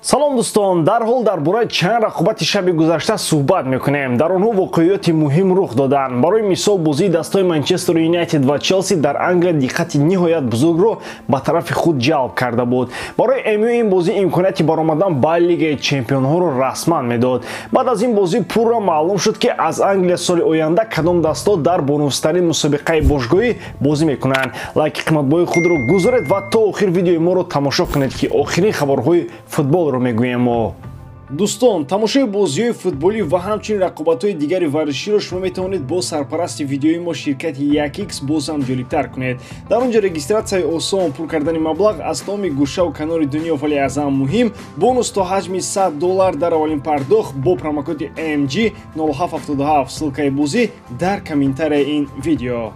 салом дӯстон, дар ҳол дар бораи чанд рақобати шаби гузашта суҳбат мекунем. Дар онҳо воқеиёти муҳим рух доданд. Барои мисол бозии дастаи Манчестер Юнайтед ва Челси дар Англия диққати ниҳоят бузургро ба тарафи худ ҷалб карда буд. Барои МЮ ин бозӣ имконияти баромадан ба Лигаи Чемпионҳоро расман медод. Баъд аз ин бозӣ пурра маълум шуд ки аз Англия соли оянда кадом даста дар бонуситарин мусобиқаи бошгоҳӣ бозӣ мекунанд. Лайки қиматбои худро гузоред ва то охир видеои моро тамошо кунед ки охирин хабарҳои футболро мегӯем мо. Дӯстон, тамошои бозиҳои футболӣ ва ҳамчунин рақобатҳои дигари варзиширо шумо метавонед бо сарпарасти видеои мо ширкати 1x боз ҳам ҷолибтар кунед. Дар он ҷо регистратсияи осон, пур кардани маблағ аз тамоми гӯшаву канори дунё, вале аз ҳам муҳим, бонус то ҳаҷми $100 дар аввалин пардохт бо промокоди AMG 0777. ссилкаи бозӣ дар комментарияи ин видео.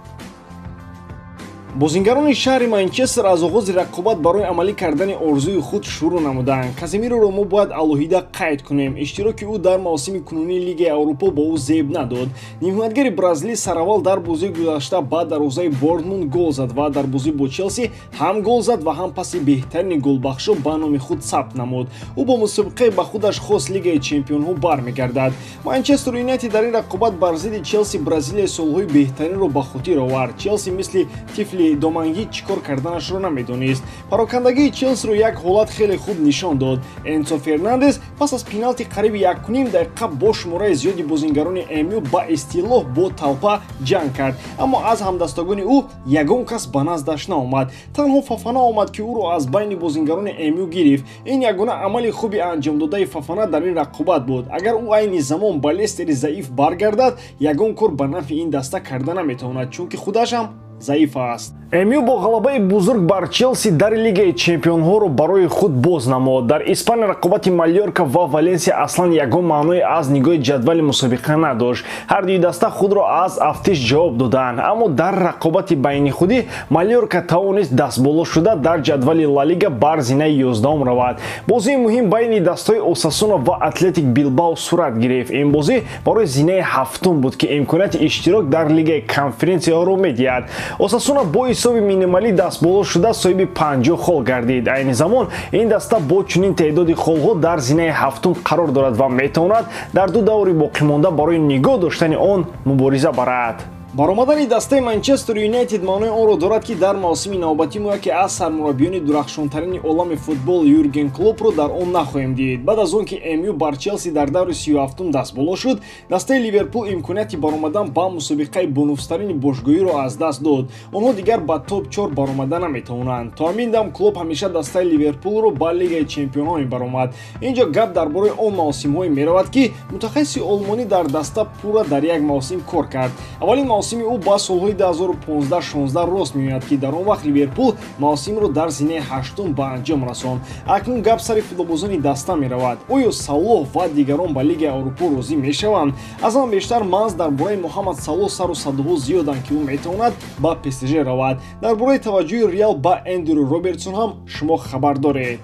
бозингарони шаҳри Манчестер аз оғози рақобат барои амалӣ кардани орзуи худ шурӯъ намуданд. Каземироро мо бояд алоҳида қайд кунем. Иштироки ӯ дар мавсими кунунии Лигаи Аврупо ба ӯ зеб надод. Нимҳиматгари бразилӣ сараввал дар бозии гузашта ба дарвозаи Бортмунд гол зад ва дар бозӣ бо Челси ҳам гол зад ва ҳам паси беҳтарини голбахшо ба номи худ сабт намуд. Ӯ бо мусобиқаи ба худаш хос Лигаи Чемпионҳо бармегардад. Манчестер Юнайтед дар ин рақобат бар зидди Челси Бразилияи солҳои беҳтаринро ба хотир овард. Челси мисли тифли доманги чӣ кор карданашро намедонист. Парокандагии Челсиро як ҳолат хеле хуб нишон дод. Энсо Фернандес пас аз пеналти қариби 1.5 дақиқа бо шумораи зиёди бозингарони МЮ ба истилоҳ бо талпа ҷанг кард, аммо аз ҳамдастагони ӯ ягон кас ба наздаш наомад. Танҳо Фафана омад ки ӯро аз байни бозингарони МЮ гирифт. Ин ягона амали хуби анҷомдодаи Фафана дар ин рақобат буд. Агар ӯ айни замон ба Лестери заиф баргардад, ягон кор ба нафъи ин даста карда наметавонад, чунки худашам заиф аст. МЮ бо ғалабаи бузург бар Челси дар Лигаи Чемпионҳоро барои худ боз намод. Дар Испания рақобати Малёрка ва Валенсия аслан ягон маъное аз нигоҳи ҷадвали мусобиқа надошт. Ҳар дуи даста худро аз афтиш ҷавоб доданд, аммо дар рақобати байнихудӣ Малёрка тавонист дастболо шуда дар ҷадвали Ла Лига бар зинаи 11 равад. Бозии муҳим байни дастаҳои Осасуна ва Атлетик Билбао сурат гирифт. Ин бозӣ барои зинаи ҳафтум буд ки имконияти иштирок дар Лигаи Конференсияҳоро медиҳад. Осасуна бо ҳисоби минималӣ дастболо шуда соҳиби 50 хол гардид. Айни замон ин даста бо чунин теъдоди холҳо дар зинаи ҳафтум қарор дорад ва метавонад дар ду даври боқимонда барои нигоҳ доштани он мубориза барад. Баромадани дастаи Манчестер Юнайтед маънои онро дорад ки дар мавсими навбатӣ мо яке аз сармураббиёни дурахшонтарини олами футбол Юрген Клопро дар он нахоҳем дид. Баъд аз он ки МЮ бар Челси дар даври 37-ум дастболо шуд, дастаи Ливерпул имконияти баромадан ба мусобиқаи бонуситарини бошгоҳиро аз даст дод. Онҳо дигар ба топ 4 баромада наметавонанд. То ҳамин дам Клоп ҳамеша дастаи Ливерпулро ба Лигаи Чемпионҳо мебаромад. Инҷо гап дар бораи он мавсимҳое меравад ки мутахассиси олмонӣ дар даста пурра дар як мавсим кор кард. Аввалин мавсими ӯ ба солҳои 2015-16 рост меояд ки дар он вақт Ливерпул мавсимро дар зинаи 8-ум ба анҷом расонд. Акнун гап сари футболбозони даста меравад. Оё Салоҳ ва дигарон ба Лигаи Аврупо розӣ мешаванд? Аз ҳам бештар манз дар бораи Муҳаммад Салоҳ сару садоҳо зиёданд ки ӯ метавонад ба ПСЖ равад. Дар бораи таваҷҷӯҳи Реал ба Эндрю Робертсон ҳам шумо хабар доред.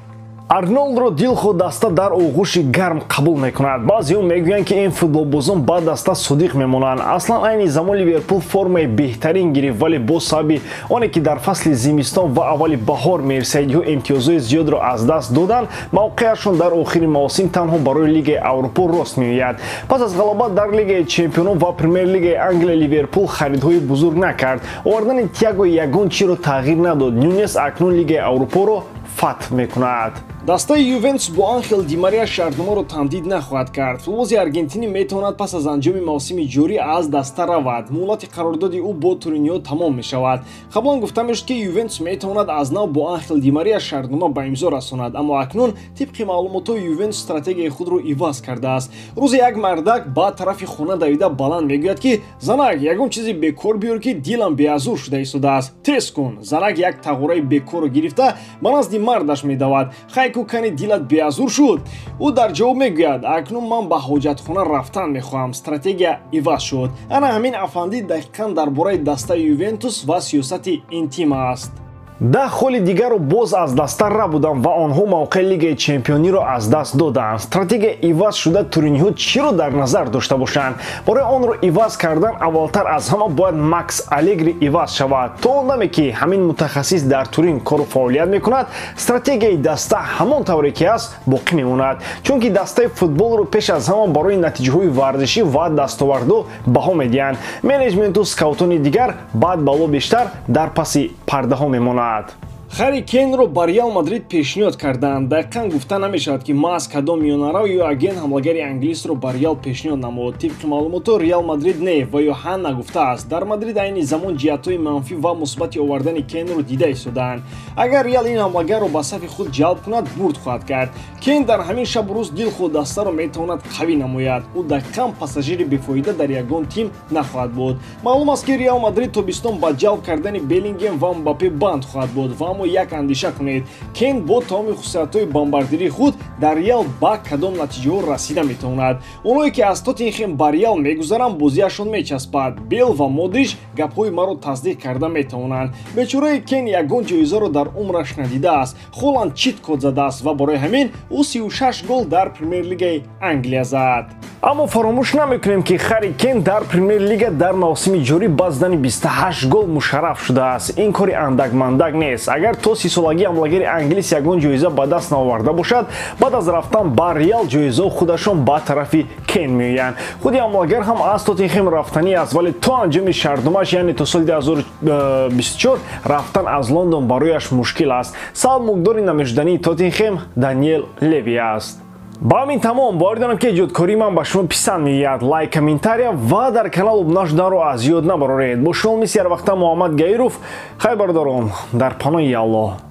Арнолдро Дилхо даста дар оғӯши гарм қабул мекунад. Баъзеҳо мегӯянд ки ин футболбозон ба даста содиқ мемонанд. Аслан айни замон Ливерпул формаи беҳтарин гирифт, вале бо сабаби оне ки дар фасли зимистон ва аввали баҳор мерсайдиҳо имтиёзҳои зиёдро аз даст доданд, мавқеашон дар охири мавсим танҳо барои Лигаи Аврупо рост меояд. Пас аз ғалаба дар Лигаи Чемпионҳо ва Премер-лигаи Англия Ливерпул харидҳои бузург накард. Овардани Тиаго ягон чиро тағйир надод. Нюнес акнун Лигаи Аврупоро фатҳ мекунад. Дастаи Ювентус бо Анхел Ди Мария шартномаро тамдид нахоҳад кард. Футболбози аргентинӣ метавонад пас аз анҷоми мавсими ҷорӣ аз даста равад. муҳлати қарордоди ӯ бо Торинио тамом мешавад. Қаблан гуфта мешуд ки Ювентус метавонад аз нав бо Анхел Ди Мария шартнома ба имзо расонад, аммо акнун тибқи маълумотҳои Ювентус стратегияи худро иваз кардааст. рӯзе як мардак ба тарафи хона давида баланд мегӯяд ки занак ягон чизи бекор биёр ки дилам беазур шуда истодааст. Тез кун. Занак як тағораи бекорро гирифта ба назди мардаш медавад. Кани дилат беазур шуд. ӯ дар ҷавоб мегӯяд: акнун ман ба ҳоҷатхона рафтан мехоҳам. Стратегия иваз шуд. Ана ҳамин афанди дақиқан дар бораи дастаи Ювентус ва сиёсати ин тим аст. 10 холи дигарро боз аз даста рабуданд ва онҳо мавқеи Лигаи Чемпиониро аз даст доданд. Стратегия иваз шуда туриниҳо чиро дар назар дошта бошанд? Барои онро иваз кардан аввалтар аз ҳама бояд Макс Алегри иваз шавад. То он даме ки ҳамин мутахассис дар Турин кору фаъолият мекунад, стратегияи даста ҳамон тавре ки аст боқӣ мемонад. Чунки дастаи футболро пеш аз ҳама барои натиҷаҳои варзишӣ ва дастовардо баҳо медиҳанд. Менеҷменту скаутони дигар баъд бало бештар дар паси пардаҳо мемонад. Харри Кейнро ба Реал Мадрид пешниҳод карданд. Дақиқан гуфта намешавад ки маҳз кадом миёнарав ё агент ҳамлагари англисро ба Реал пешниҳод намуд. Тибқи маълумото Реал Мадрид не ва ё ҳа нагуфтааст. Дар Мадрид айни замон ҷиҳатҳои манфӣ ва мусбати овардани Кейнро дида истодаанд. Агар Реал ин ҳамлагарро ба сафи худ ҷалб кунад, бурд хоҳад кард. Кейн дар ҳамин шабу рӯз дилхуд дастаро метавонад қавӣ намояд. Ӯ дақиқан пассажири бефоида дар ягон тим нахоҳад буд. Маълум аст ки Реал Мадрид тобистон ба ҷалб кардани Беллингем ва Мбаппе банд хоҳад буд. Як андеша кунед, Кейн бо тамоми хусусиятҳои бомбардирии худ дар Реал ба кадом натиҷаҳо расида метавонад. Онҳое ки аз Тоттенхем ба Реал мегузаранд, бозиашон мечаспад. Бел ва Модрич гапҳои маро тасдиқ карда метавонанд. Бечораи Кейн ягон ҷоизаро дар умраш надидааст. Холланд чит код задааст ва барои ҳамин ӯ 36 гол дар Премер-лигаи Англия зад. Аммо фаромӯш намекунем ки Харри Кейн дар Премер-лига дар мавсими ҷорӣ ба задани 28 гол мушарраф шудааст. Ин кори андак-мандак нест. Агар то 30-солаги ҳамлагари англис ягон ҷоиза ба даст наоварда бошад, баъд аз рафтан ба Реал ҷоизаҳо худашон ба тарафи Кейн меоянд. худи ҳамлагар ҳам аз Тоттенхем рафтанӣ аст, вале то анҷоми шартномааш, яъне то соли 2024 рафтан аз Лондон барояш мушкил аст. Салмокдори намешудании Тоттенхем Даниэл Леви аст. Ба ҳамин тамом бовар дорам ки эҷодкории ман ба шумо писанд меояд. Лайк, комментария ва дар канал обуна шуданро аз ёд набароред. Бо шумо мисли ҳар вақта Муҳаммад Гаиров хайр бардорам дар паноҳи Аллоҳ.